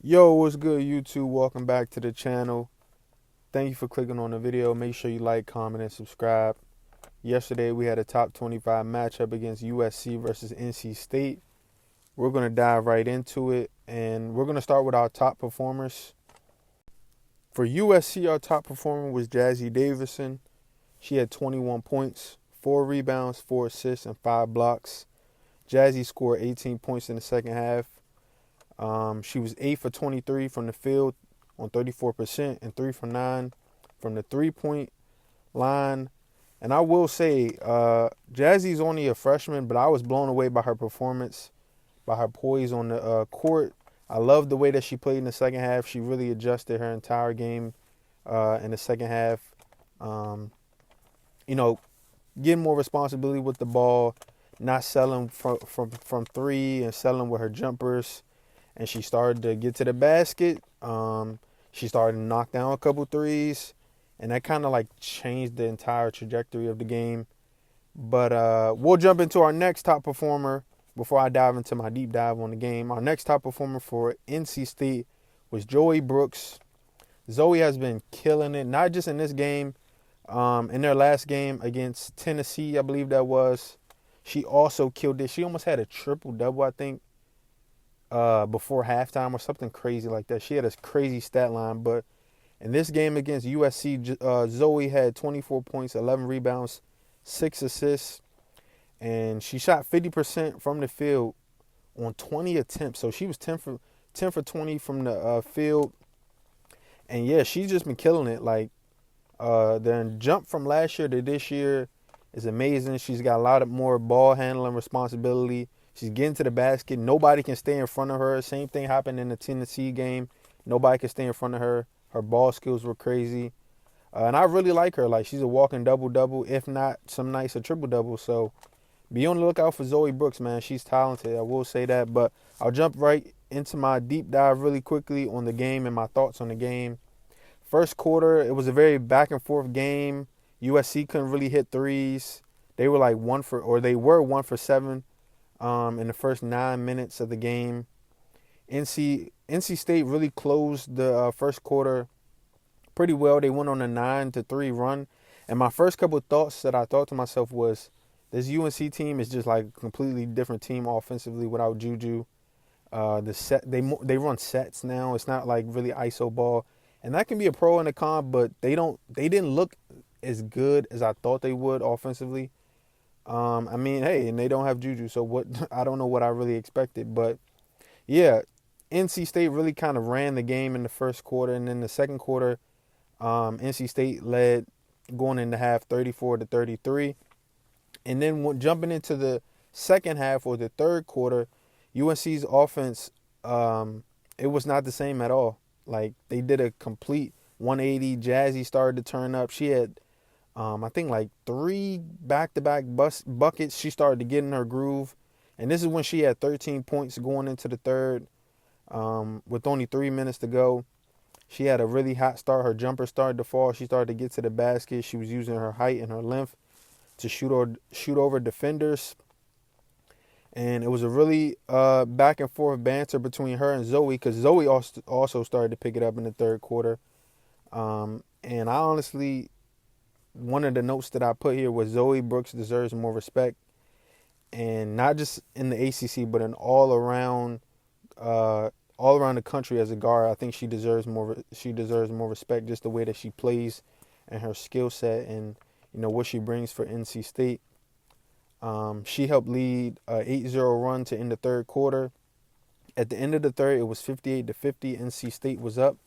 Yo, what's good, YouTube? Welcome back to the channel. Thank you for clicking on the video. Make sure you like, comment, and subscribe. Yesterday, we had a top 25 matchup against USC versus NC State. We're going to dive right into it, and we're going to start with our top performers. For USC, our top performer was Jazzy Davidson. She had 21 points, 4 rebounds, 4 assists, and 5 blocks. Jazzy scored 18 points in the second half. She was 8 for 23 from the field on 34% and 3 for 9 from the three-point line. And I will say, Jazzy's only a freshman, but I was blown away by her performance, by her poise on the court. I loved the way that she played in the second half. She really adjusted her entire game in the second half. Um, Getting more responsibility with the ball, not selling from three and selling with her jumpers. And she started to get to the basket. She started to knock down a couple threes, and that kind of like changed the entire trajectory of the game. But we'll jump into our next top performer before I dive into my deep dive on the game. Our next top performer for NC State was Zoe Brooks. Zoe has been killing it, not just in this game. In their last game against Tennessee, I believe that was, she also killed it. She almost had a triple-double, I think, before halftime or something crazy like that. She had a crazy stat line, but in this game against USC, Zoe had 24 points, 11 rebounds, 6 assists, and she shot 50% from the field on 20 attempts. So she was 10 for 20 from the field, and yeah, she's just been killing it. Like the jump from last year to this year is amazing. She's got a lot of more ball handling responsibility. She's getting to the basket. Nobody can stay in front of her. Same thing happened in the Tennessee game. Nobody can stay in front of her. Her ball skills were crazy. And I really like her. Like, she's a walking double-double, if not some nights a triple-double. So be on the lookout for Zoe Brooks, man. She's talented. I will say that. But I'll jump right into my deep dive really quickly on the game and my thoughts on the game. First quarter, it was a very back-and-forth game. USC couldn't really hit threes. They were like 1 for 7. In the first 9 minutes of the game. NC State really closed the first quarter pretty well. They went on a 9-3 run. And my first couple of thoughts that I thought to myself was, this UNC team is just like a completely different team offensively without JuJu. They run sets now. It's not like really ISO ball. And that can be a pro and a con, but they didn't look as good as I thought they would offensively. Hey, and they don't have JuJu, so what? I don't know what I really expected, but yeah, NC State really kind of ran the game in the first quarter, and then the second quarter, NC State led going into half 34-33, and then jumping into the second half or the third quarter, UNC's offense, it was not the same at all. Like, they did a complete 180. Jazzy started to turn up. She had I think like 3 back-to-back buckets. She started to get in her groove. And this is when she had 13 points going into the third with only 3 minutes to go. She had a really hot start. Her jumper started to fall. She started to get to the basket. She was using her height and her length to shoot over defenders. And it was a really back-and-forth banter between her and Zoe, because Zoe also started to pick it up in the third quarter. And I honestly... one of the notes that I put here was Zoe Brooks deserves more respect, and not just in the ACC, but in all around the country as a guard. I think she deserves more. She deserves more respect, just the way that she plays and her skill set, and what she brings for NC State. She helped lead a 8-0 run to end the third quarter. At the end of the third, it was 58-50. NC State was up.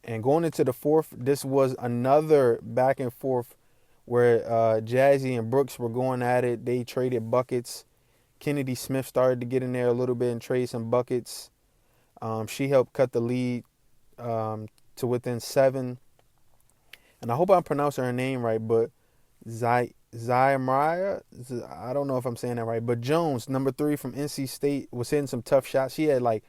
And going into the fourth, this was another back and forth where Jazzy and Brooks were going at it. They traded buckets. Kennedy Smith started to get in there a little bit and trade some buckets. She helped cut the lead to within 7. And I hope I'm pronouncing her name right, but Zayamaya, I don't know if I'm saying that right, but Jones, number 3 from NC State, was hitting some tough shots. She had like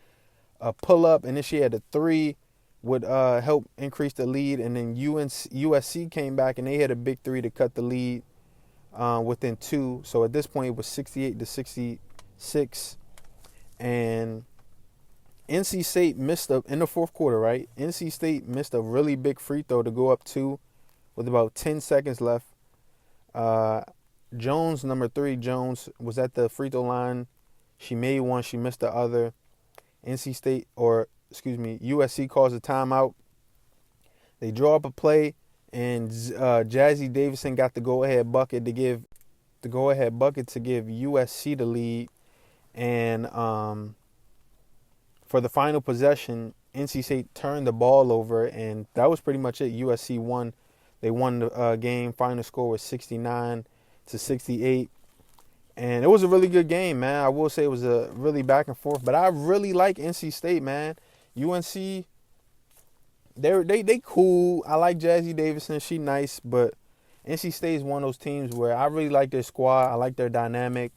a pull-up, and then she had a 3. Would help increase the lead, and then USC came back and they had a big 3 to cut the lead within 2. So at this point it was 68-66, and NC State missed in the fourth quarter, right? NC State missed a really big free throw to go up 2 with about 10 seconds left. Jones, number 3, Jones, was at the free throw line. She made one. She missed the other. USC calls a timeout. They draw up a play, and Jazzy Davidson got the go-ahead bucket to give USC the lead. And for the final possession, NC State turned the ball over, and that was pretty much it. USC won. They won the game. Final score was 69-68. And it was a really good game, man. I will say it was a really back and forth. But I really like NC State, man. UNC, they cool. I like Jazzy Davidson. She nice. But NC State is one of those teams where I really like their squad. I like their dynamic.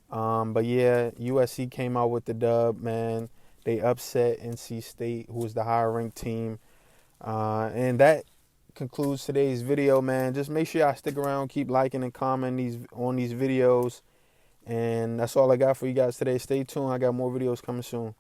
But, yeah, USC came out with the dub, man. They upset NC State, who was the higher-ranked team. And that concludes today's video, man. Just make sure y'all stick around, keep liking and commenting on these videos. And that's all I got for you guys today. Stay tuned. I got more videos coming soon.